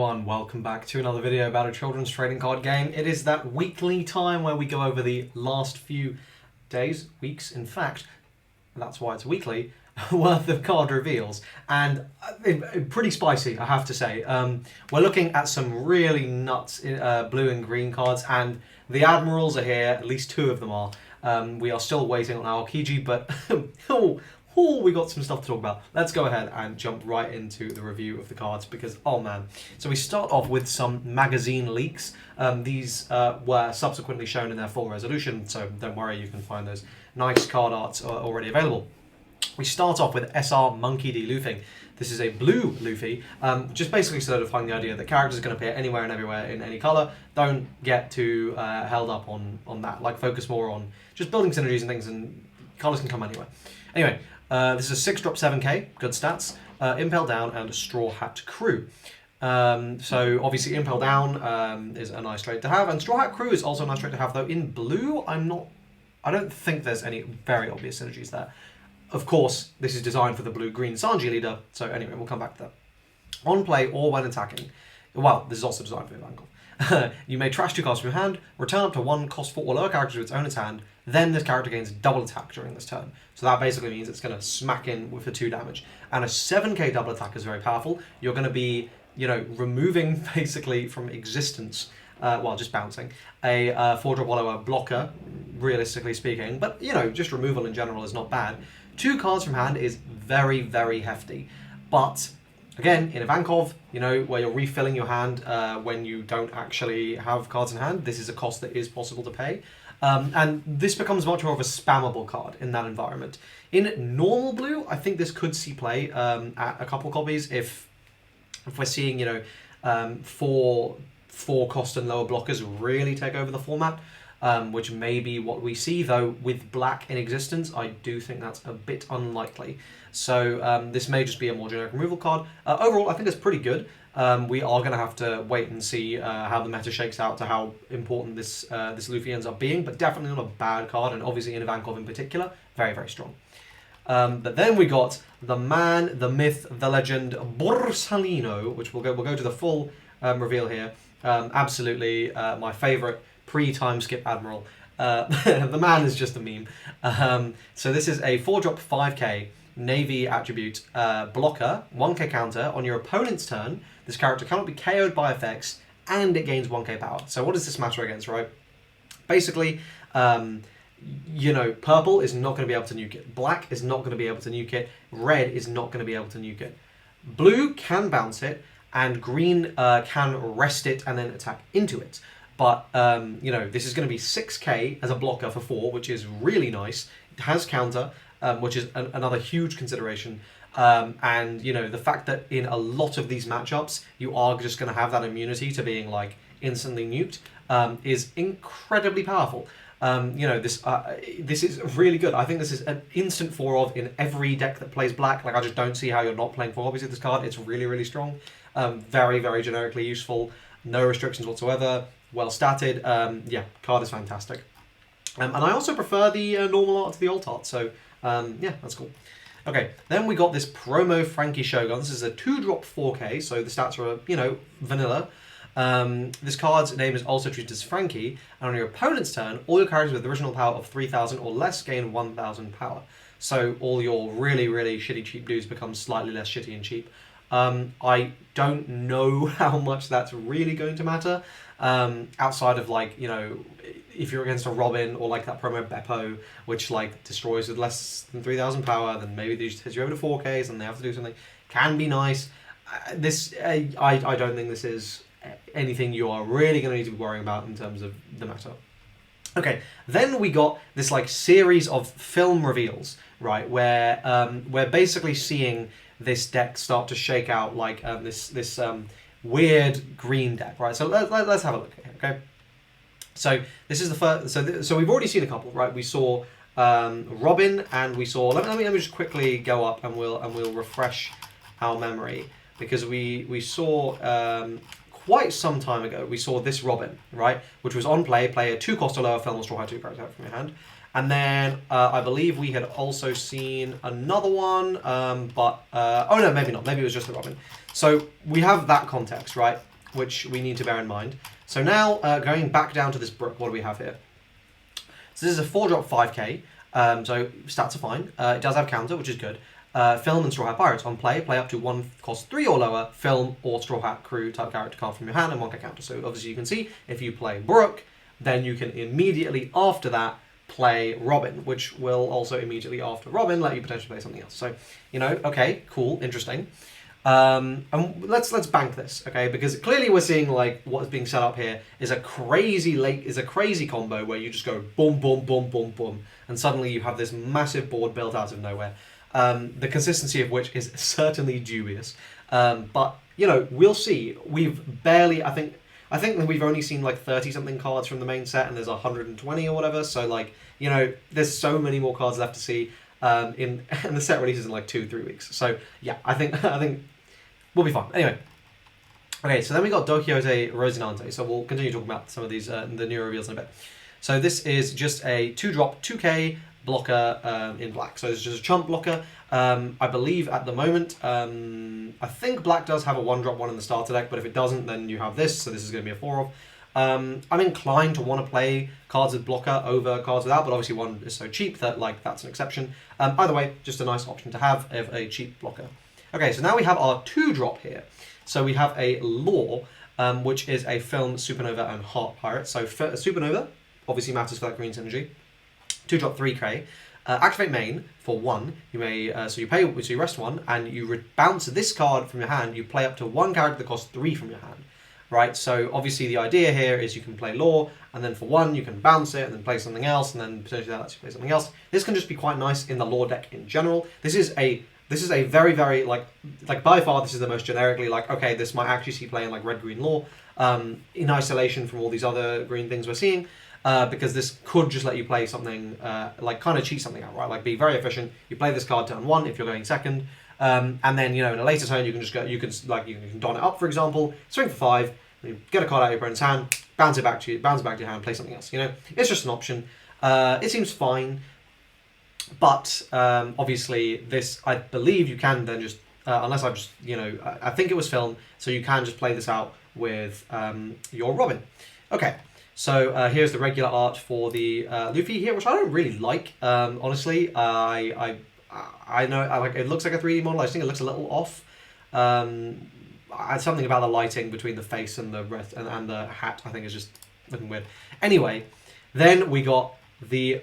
everyone, welcome back to another video about a children's trading card game. It is that weekly time where we go over the last few days, weeks in fact, that's why it's weekly, worth of card reveals. And pretty spicy, I have to say. We're looking at some really nuts blue and green cards, and the Admirals are here, at least two of them are. We are still waiting on our Kiji, but we got some stuff to talk about. Let's go ahead and jump right into the review of the cards because, oh man. So we start off with some magazine leaks. These were subsequently shown in their full resolution, so don't worry, you can find those nice card arts already available. We start off with SR Monkey D. Luffy. This is a blue Luffy, just basically solidifying the idea that characters are going to appear anywhere and everywhere in any colour. Don't get too held up on that. Like, focus more on just building synergies and things, and colours can come anywhere. Anyway, this is a 6-drop 7k, good stats, Impel Down and Straw Hat Crew. So obviously Impel Down is a nice trade to have, and Straw Hat Crew is also a nice trade to have, though in blue I don't think there's any very obvious synergies there. Of course, this is designed for the blue-green Sanji leader, so anyway, we'll come back to that. On play or when attacking, well, this is also designed for the Vanguard. You may trash 2 cards from your hand, return up to 1 cost 4 or lower character to its owner's hand, then this character gains double attack during this turn. So that basically means it's going to smack in with the 2 damage. And a 7k double attack is very powerful. You're going to be, removing basically from existence, well, just bouncing, a 4-drop wallower blocker, realistically speaking. But, just removal in general is not bad. 2 cards from hand is very, very hefty. But, again, in a Vankov, where you're refilling your hand when you don't actually have cards in hand, this is a cost that is possible to pay. And this becomes much more of a spammable card in that environment. In normal blue, I think this could see play at a couple copies if we're seeing, 4 cost and lower blockers really take over the format. Which may be what we see, though with black in existence, I do think that's a bit unlikely. So this may just be a more generic removal card. Overall, I think it's pretty good. We are going to have to wait and see how the meta shakes out to how important this Luffy ends up being, but definitely not a bad card, and obviously in Ivankov in particular, very, very strong. But then we got the man, the myth, the legend, Borsalino, which we'll go to the full reveal here. Absolutely my favourite pre-time skip Admiral. The man is just a meme. So this is a 4-drop 5k Navy attribute blocker, 1k counter. On your opponent's turn, this character cannot be KO'd by effects, and it gains 1k power. So what does this matter against, right? Basically, purple is not going to be able to nuke it. Black is not going to be able to nuke it. Red is not going to be able to nuke it. Blue can bounce it, and green can rest it and then attack into it. But, this is going to be 6k as a blocker for 4, which is really nice. It has counter, which is another huge consideration. And, the fact that in a lot of these matchups, you are just going to have that immunity to being, instantly nuked, is incredibly powerful. This is really good. I think this is an instant 4-of in every deck that plays black. I just don't see how you're not playing 4 copies of this card. It's really, really strong. Very, very generically useful. No restrictions whatsoever. Well statted. Card is fantastic. And I also prefer the normal art to the alt art, so that's cool. Okay, then we got this promo Frankie Shogun. This is a 2-drop 4k, so the stats are, vanilla. This card's name is also treated as Frankie, and on your opponent's turn, all your characters with original power of 3,000 or less gain 1,000 power. So all your really, really shitty cheap dudes become slightly less shitty and cheap. I don't know how much that's really going to matter. Outside of if you're against a Robin or that promo Beppo, which destroys with less than 3,000 power, then maybe they just hit you over to 4Ks and they have to do something. Can be nice. I don't think this is anything you are really going to need to be worrying about in terms of the meta. Okay, then we got this series of film reveals, right, where we're basically seeing this deck start to shake out this weird green deck, right? So let's have a look here, okay? So this is the first. So we've already seen a couple, right? We saw Robin, and we saw. Let me just quickly go up and we'll refresh our memory, because we saw quite some time ago. We saw this Robin, right, which was on play a 2 cost or lower film or straw hat 2 character from your hand. And then I believe we had also seen another one, oh no, maybe not. Maybe it was just the Robin. So we have that context, right? which we need to bear in mind. So now, going back down to this Brook, what do we have here? So this is a 4-drop 5k, so stats are fine. It does have counter, which is good. Film and Straw Hat Pirates. On play up to 1 cost 3 or lower, film or Straw Hat Crew type character card from your hand and 1k counter. So obviously you can see, if you play Brook, then you can immediately after that play Robin, which will also immediately after Robin let you potentially play something else. So, you know, okay, cool, interesting. And let's bank this, okay? Because clearly we're seeing like what is being set up here is a crazy combo where you just go boom, boom, boom, boom, boom, and suddenly you have this massive board built out of nowhere. The consistency of which is certainly dubious. But you know, we'll see. We've barely, I think that we've only seen like 30 something cards from the main set, and there's 120 or whatever. So like, you know, there's so many more cards left to see. And the set releases in like 2-3 weeks. So yeah, I think we'll be fine. Anyway, okay, so then we got Dokiyote Rosinante. So we'll continue talking about some of these the new reveals in a bit. So this is just a 2-drop 2k blocker in black. So it's just a chump blocker. I believe at the moment, I think black does have a 1-drop one in the starter deck, but if it doesn't, then you have this. So this is going to be a 4-of. I'm inclined to want to play cards with blocker over cards without, but obviously one is so cheap that like that's an exception. Either way, just a nice option to have of a cheap blocker. Okay, so now we have our 2-drop here. So we have a Law, which is a Film, Supernova, and Heart Pirate. So Supernova obviously matters for that green synergy. 2-drop 3k. Activate main for 1. You may so you rest 1, and you bounce this card from your hand. You play up to 1 character that costs 3 from your hand. Right, so obviously the idea here is you can play Law, and then for 1 you can bounce it, and then play something else, and then potentially that lets you play something else. This can just be quite nice in the Law deck in general. This is a very, very, like by far this is the most generically, like, okay, this might actually see play in like red-green Law, in isolation from all these other green things we're seeing, because this could just let you play something, like kind of cheat something out, right? Like be very efficient. You play this card turn 1 if you're going second, and then, you know, in a later turn you can just go, you can don it up, for example, swing for 5, you get a card out of your opponent's hand, bounce it back to your hand, play something else. You know, it's just an option. It seems fine, but obviously this, I believe you can then just, unless I've just, you know, I think it was film, so you can just play this out with your Robin. Okay. So here's the regular art for the Luffy here, which I don't really like. Honestly, I know like it looks like a 3D model. I think it looks a little off. Something about the lighting between the face and the rest and the hat, I think, is just looking weird. Anyway, then we got the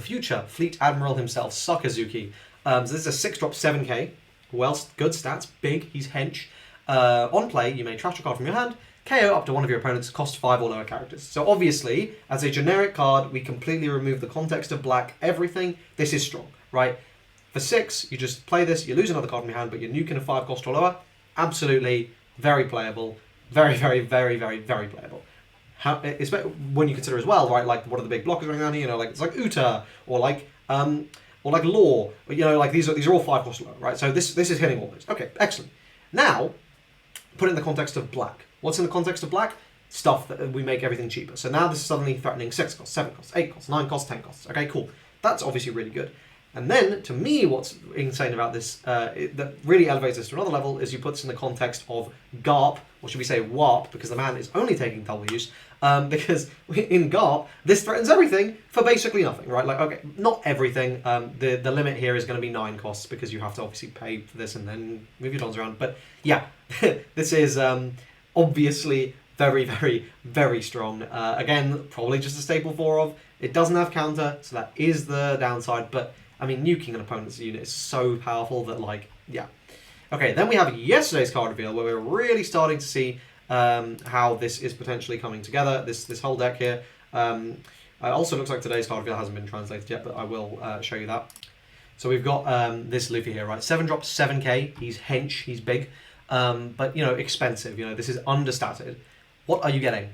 future Fleet Admiral himself, Sakazuki. So this is a 6-drop 7k. Well, good stats, big. He's hench. On play, you may trash a card from your hand. KO up to one of your opponents, cost 5 or lower characters. So obviously, as a generic card, we completely remove the context of black, everything. This is strong, right? For 6, you just play this, you lose another card from your hand, but you're nuking a 5 cost or lower. Absolutely, very playable. Very, very, very, very, very playable. When you consider as well, right, like what are the big blockers going on here? You know, like it's like Uta or like Law. You know, like these are all 5 cost lower, right? So this is hitting all those. Okay, excellent. Now, put it in the context of black. What's in the context of black? Stuff that we make everything cheaper. So now this is suddenly threatening 6 costs, 7 costs, 8 costs, 9 costs, 10 costs. Okay, cool. That's obviously really good. And then, to me, what's insane about this, that really elevates this to another level, is you put this in the context of GARP, or should we say WARP, because the man is only taking W's, because in GARP, this threatens everything for basically nothing, right? Like, okay, not everything. The limit here is going to be 9 costs, because you have to obviously pay for this and then move your dons around. But yeah, this is obviously very, very, very strong. Again, probably just a staple 4-of. It doesn't have counter, so that is the downside, but I mean, nuking an opponent's unit is so powerful that, like, yeah. Okay, then we have yesterday's card reveal, where we're really starting to see how this is potentially coming together, this whole deck here. It also looks like today's card reveal hasn't been translated yet, but I will show you that. So we've got this Luffy here, right? 7-drop, 7k, he's hench, he's big, but, you know, expensive, you know, this is understated. What are you getting?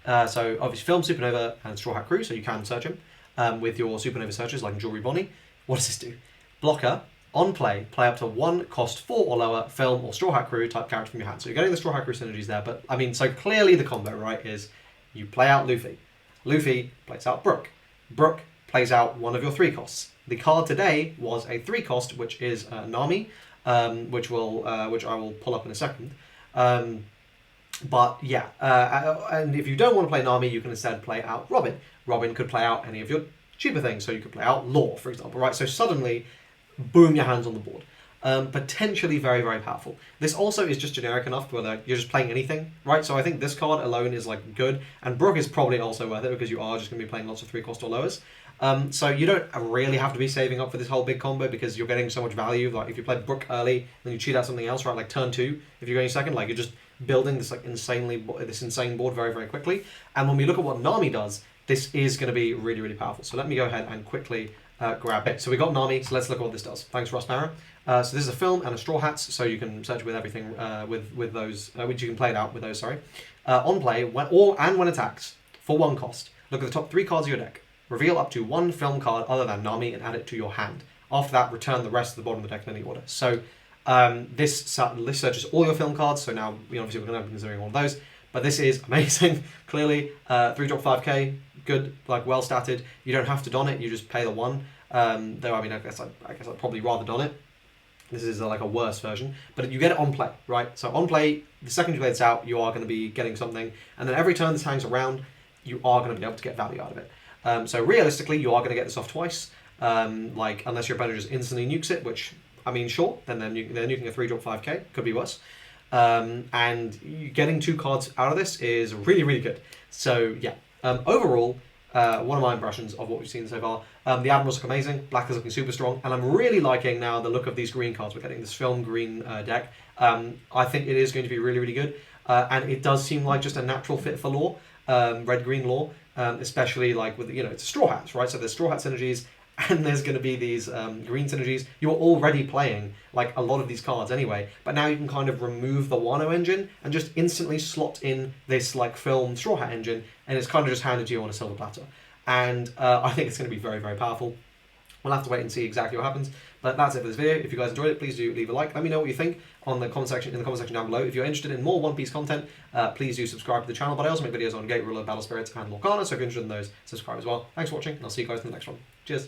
So, obviously, Film, Supernova, and Straw Hat Crew, so you can search him with your Supernova searches, like Jewelry Bonnie. What does this do? Blocker, on play up to 1, cost 4 or lower, Film or Straw Hat Crew type character from your hand. So you're getting the Straw Hat Crew synergies there, but I mean, so clearly the combo, right, is you play out Luffy. Luffy plays out Brook. Brook plays out one of your 3 costs. The card today was a 3 cost, which is Nami, which I will pull up in a second. But yeah, and if you don't want to play Nami, you can instead play out Robin. Robin could play out any of your cheaper things, so you could play out Law, for example, right? So suddenly, boom, your hand's on the board. Potentially very, very powerful. This also is just generic enough where you're just playing anything, right? So I think this card alone is like good, and Brook is probably also worth it because you are just going to be playing lots of 3-cost or lowers. So you don't really have to be saving up for this whole big combo because you're getting so much value. Like if you play Brook early, then you cheat out something else, right? Like turn 2, if you're going second, like you're just building this like insane board very, very quickly. And when we look at what Nami does, this is going to be really, really powerful. So let me go ahead and quickly grab it. So we got Nami, so let's look at what this does. Thanks, Ross Barrow. So this is a film and a Straw Hats, so you can search with everything with those, which you can play it out with those, sorry. On play, when attacked, for 1 cost, look at the top 3 cards of your deck. Reveal up to 1 film card other than Nami and add it to your hand. After that, return the rest of the bottom of the deck in any order. So this searches all your film cards, so now obviously we're going to be considering all of those, but this is amazing. Clearly, 3-drop 5k, good, like well statted. You don't have to don it, you just pay the 1. Though I mean, I guess I'd probably rather don it. This is like a worse version, but you get it on play, right? So on play, the second you play this out, you are going to be getting something, and then every turn this hangs around, you are going to be able to get value out of it. So realistically, you are going to get this off twice, like unless your opponent just instantly nukes it, which, I mean, sure, then they're nuking a 3-drop 5k, could be worse. And getting 2 cards out of this is really, really good. So yeah, overall, one of my impressions of what we've seen so far, the Admirals look amazing, Black is looking super strong, and I'm really liking now the look of these green cards we're getting, this film green deck. I think it is going to be really, really good, and it does seem like just a natural fit for Law, red-green Law, especially like with, it's a Straw Hats, right? So there's Straw Hat synergies, and there's going to be these green synergies. You're already playing like a lot of these cards anyway, but now you can kind of remove the Wano engine and just instantly slot in this like film Straw Hat engine, and it's kind of just handed to you on a silver platter. And I think it's going to be very, very powerful. We'll have to wait and see exactly what happens. But that's it for this video. If you guys enjoyed it, please do leave a like. Let me know what you think on the comment section down below. If you're interested in more One Piece content, please do subscribe to the channel. But I also make videos on Gate Ruler, Battle Spirits, and Lorcana. So if you're interested in those, subscribe as well. Thanks for watching, and I'll see you guys in the next one. Cheers.